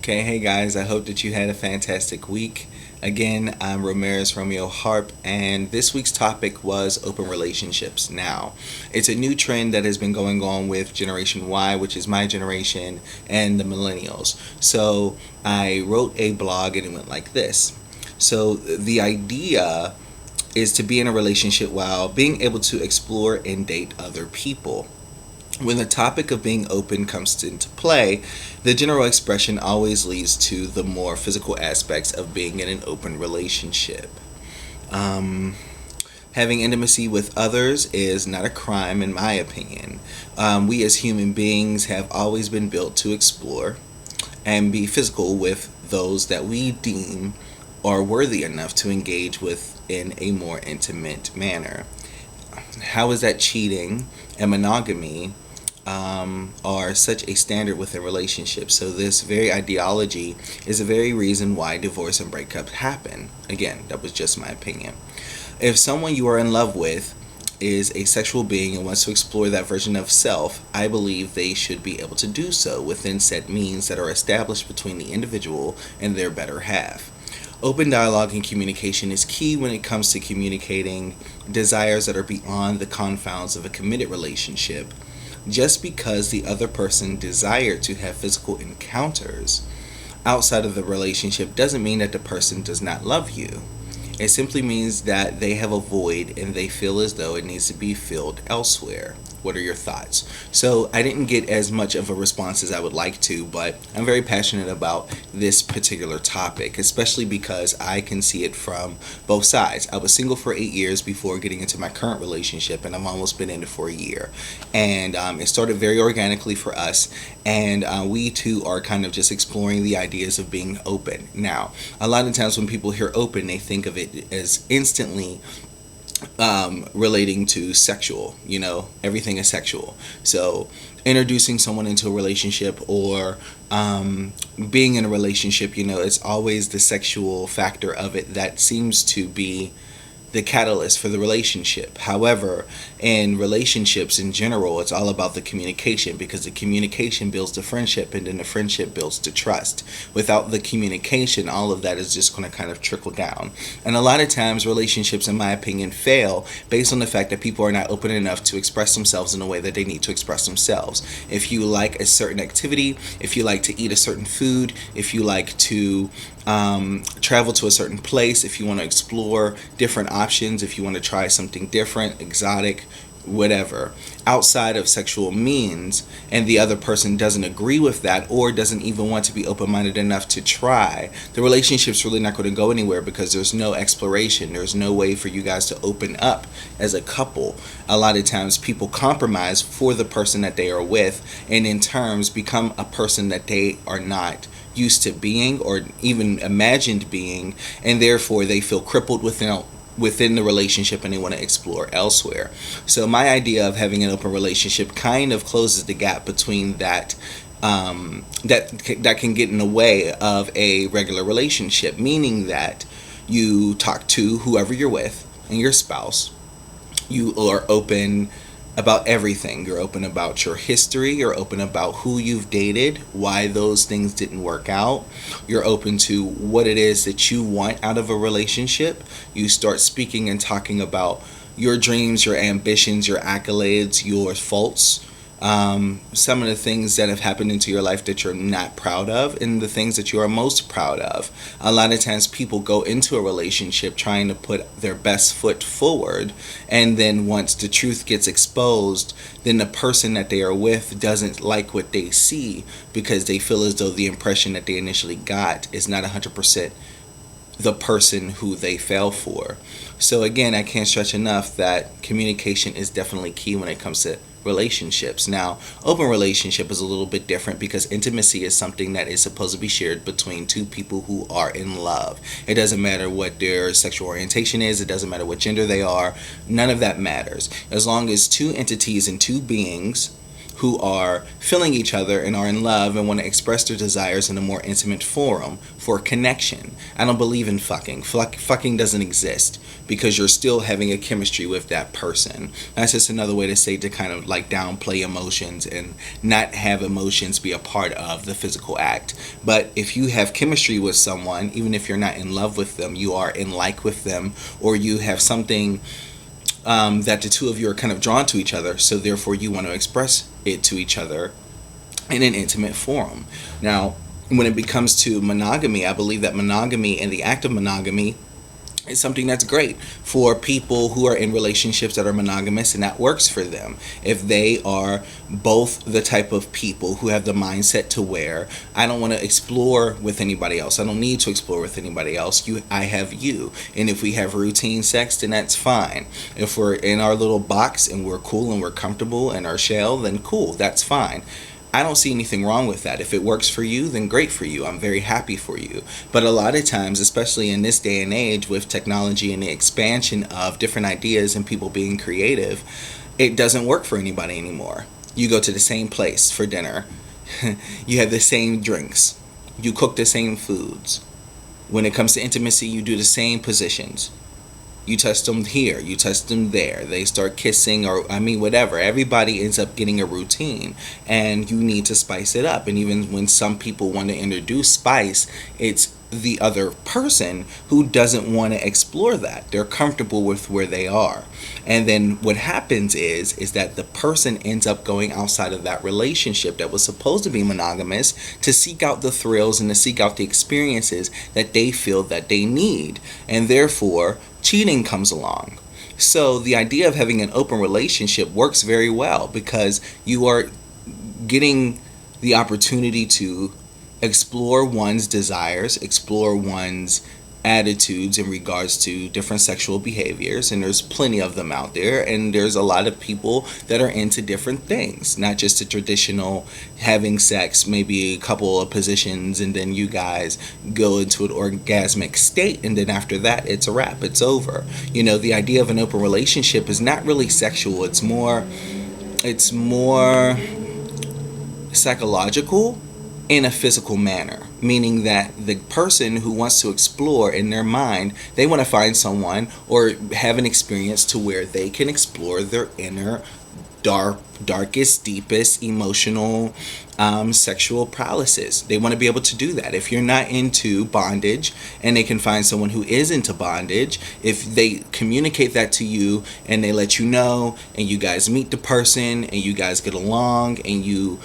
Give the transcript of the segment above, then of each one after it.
Okay, hey guys, I hope that you had a fantastic week. Again, I'm Ramirez Romeo Harp, and this week's topic was open relationships. Now, it's a new trend that has been going on with Generation Y, which is my generation, and the millennials. So, I wrote a blog and it went like this. So, the idea is to be in a relationship while being able to explore and date other people. When the topic of being open comes into play, the general expression always leads to the more physical aspects of being in an open relationship. Um, Having intimacy with others is not a crime, in my opinion. We as human beings have always been built to explore and be physical with those that we deem are worthy enough to engage with in a more intimate manner. How is that cheating and monogamy are such a standard within relationships? So this very ideology is the very reason why divorce and breakup happen. Again, that was just my opinion. If someone you are in love with is a sexual being and wants to explore that version of self, I believe they should be able to do so within set means that are established between the individual and their better half. Open dialogue and communication is key when it comes to communicating desires that are beyond the confines of a committed relationship. Just because the other person desired to have physical encounters outside of the relationship doesn't mean that the person does not love you. It simply means that they have a void and they feel as though it needs to be filled elsewhere. What are your thoughts? So, I didn't get as much of a response as I would like to, but I'm very passionate about this particular topic, especially because I can see it from both sides. I was single for 8 years before getting into my current relationship, and I've almost been in it for a year. And it started very organically for us, and we too are kind of just exploring the ideas of being open. Now, a lot of times when people hear open, they think of it as instantly relating to sexual. Everything is sexual. So, introducing someone into a relationship or being in a relationship, it's always the sexual factor of it that seems to be the catalyst for the relationship. However, in relationships in general, it's all about the communication because the communication builds the friendship and then the friendship builds the trust. Without the communication, all of that is just going to kind of trickle down. And a lot of times, relationships, in my opinion, fail based on the fact that people are not open enough to express themselves in the way that they need to express themselves. If you like a certain activity, if you like to eat a certain food, if you like to travel to a certain place, if you want to explore different options, if you want to try something different, exotic, whatever, outside of sexual means, and the other person doesn't agree with that or doesn't even want to be open minded enough to try, the relationship's really not going to go anywhere because there's no exploration. There's no way for you guys to open up as a couple. A lot of times people compromise for the person that they are with and in terms become a person that they are not used to being or even imagined being, and therefore they feel crippled within the relationship and they want to explore elsewhere. So my idea of having an open relationship kind of closes the gap between that can get in the way of a regular relationship, meaning that you talk to whoever you're with and your spouse. You are open about everything. You're open about your history. You're open about who you've dated, why those things didn't work out. You're open to what it is that you want out of a relationship. You start speaking and talking about your dreams, your ambitions, your accolades, your faults. Some of the things that have happened into your life that you're not proud of and the things that you are most proud of. A lot of times people go into a relationship trying to put their best foot forward, and then once the truth gets exposed, then the person that they are with doesn't like what they see because they feel as though the impression that they initially got is not 100% the person who they fell for. So again, I can't stretch enough that communication is definitely key when it comes to relationships. Now, open relationship is a little bit different because intimacy is something that is supposed to be shared between two people who are in love. It doesn't matter what their sexual orientation is, it doesn't matter what gender they are, none of that matters. As long as two entities and two beings who are feeling each other and are in love and want to express their desires in a more intimate forum for connection. I don't believe in fucking. Fucking doesn't exist because you're still having a chemistry with that person. That's just another way to say to kind of like downplay emotions and not have emotions be a part of the physical act. But if you have chemistry with someone, even if you're not in love with them, you are in like with them, or you have something that the two of you are kind of drawn to each other, so therefore you want to express it to each other in an intimate forum. Now, when it comes to monogamy, I believe that monogamy and the act of monogamy is something that's great for people who are in relationships that are monogamous, and that works for them. If they are both the type of people who have the mindset to where I don't want to explore with anybody else, I don't need to explore with anybody else, I have you. And if we have routine sex, then that's fine. If we're in our little box and we're cool and we're comfortable in our shell, then cool, that's fine. I don't see anything wrong with that. If it works for you, then great for you. I'm very happy for you. But a lot of times, especially in this day and age with technology and the expansion of different ideas and people being creative, it doesn't work for anybody anymore. You go to the same place for dinner. You have the same drinks. You cook the same foods. When it comes to intimacy, you do the same positions. You test them here, you test them there. They start kissing, or whatever. Everybody ends up getting a routine, and you need to spice it up. And even when some people want to introduce spice, it's the other person who doesn't want to explore that. They're comfortable with where they are. And then what happens is that the person ends up going outside of that relationship that was supposed to be monogamous to seek out the thrills and to seek out the experiences that they feel that they need. And therefore, cheating comes along. So the idea of having an open relationship works very well because you are getting the opportunity to explore one's desires, explore one's attitudes in regards to different sexual behaviors, and there's plenty of them out there, and there's a lot of people that are into different things, not just the traditional having sex, maybe a couple of positions, and then you guys go into an orgasmic state, and then after that it's a wrap, it's over. The idea of an open relationship is not really sexual, it's more psychological in a physical manner, meaning that the person who wants to explore in their mind, they want to find someone or have an experience to where they can explore their inner darkest, deepest emotional sexual paralysis. They want to be able to do that. If you're not into bondage and they can find someone who is into bondage, if they communicate that to you and they let you know, and you guys meet the person and you guys get along and you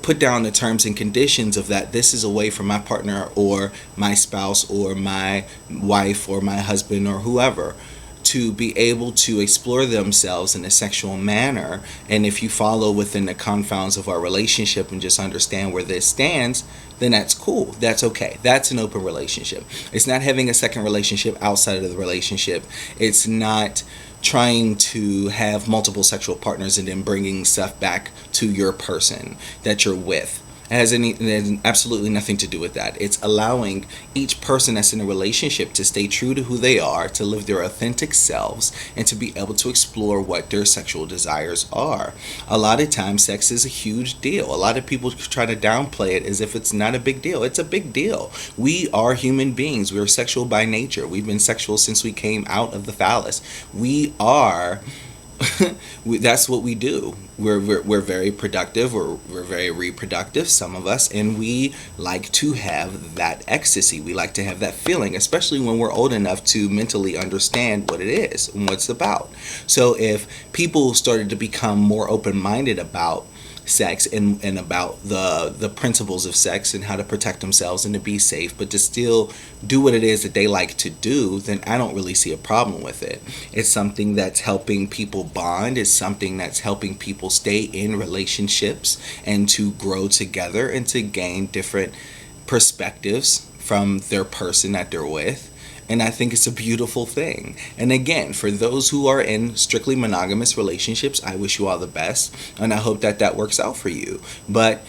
put down the terms and conditions of that, this is a way for my partner or my spouse or my wife or my husband or whoever to be able to explore themselves in a sexual manner. And if you follow within the confines of our relationship and just understand where this stands, then that's cool. That's okay. That's an open relationship. It's not having a second relationship outside of the relationship. It's not trying to have multiple sexual partners and then bringing stuff back to your person that you're with. It has absolutely nothing to do with that. It's allowing each person that's in a relationship to stay true to who they are, to live their authentic selves, and to be able to explore what their sexual desires are. A lot of times, sex is a huge deal. A lot of people try to downplay it as if it's not a big deal. It's a big deal. We are human beings. We're sexual by nature. We've been sexual since we came out of the phallus. We are... that's what we do. We're very productive. We're very reproductive, some of us, and we like to have that ecstasy. We like to have that feeling, especially when we're old enough to mentally understand what it is and what it's about. So if people started to become more open-minded about sex and about the principles of sex and how to protect themselves and to be safe, but to still do what it is that they like to do, then I don't really see a problem with it. It's something that's helping people bond. It's something that's helping people stay in relationships and to grow together and to gain different perspectives from their person that they're with. And I think it's a beautiful thing. And again, for those who are in strictly monogamous relationships, I wish you all the best. And I hope that works out for you. But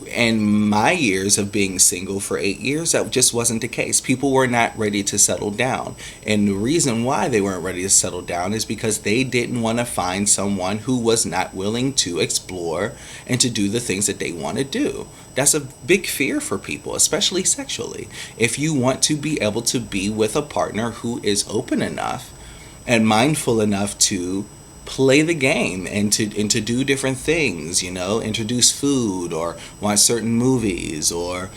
in my years of being single for 8 years, that just wasn't the case. People were not ready to settle down. And the reason why they weren't ready to settle down is because they didn't want to find someone who was not willing to explore and to do the things that they want to do. That's a big fear for people, especially sexually. If you want to be able to be with a partner who is open enough and mindful enough to play the game and to do different things, introduce food or watch certain movies or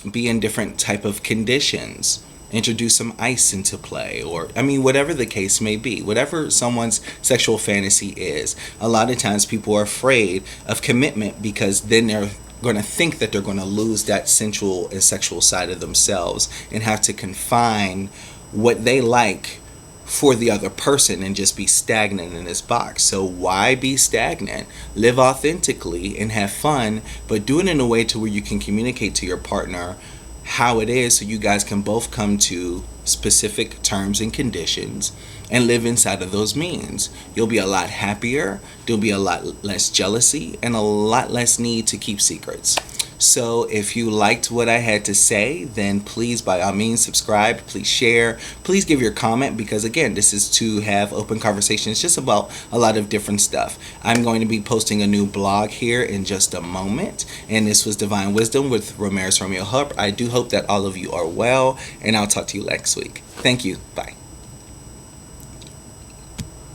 be in different type of conditions, introduce some ice into play, or I mean whatever the case may be, whatever someone's sexual fantasy is. A lot of times people are afraid of commitment because then they're going to think that they're going to lose that sensual and sexual side of themselves and have to confine what they like for the other person and just be stagnant in this box. So why be stagnant? Live authentically and have fun, but do it in a way to where you can communicate to your partner how it is so you guys can both come to specific terms and conditions and live inside of those means. You'll be a lot happier, there'll be a lot less jealousy, and a lot less need to keep secrets. So if you liked what I had to say, then please, by all means, subscribe. Please share. Please give your comment because, again, this is to have open conversations just about a lot of different stuff. I'm going to be posting a new blog here in just a moment. And this was Divine Wisdom with Ramirez Romeo Harp. I do hope that all of you are well, and I'll talk to you next week. Thank you. Bye.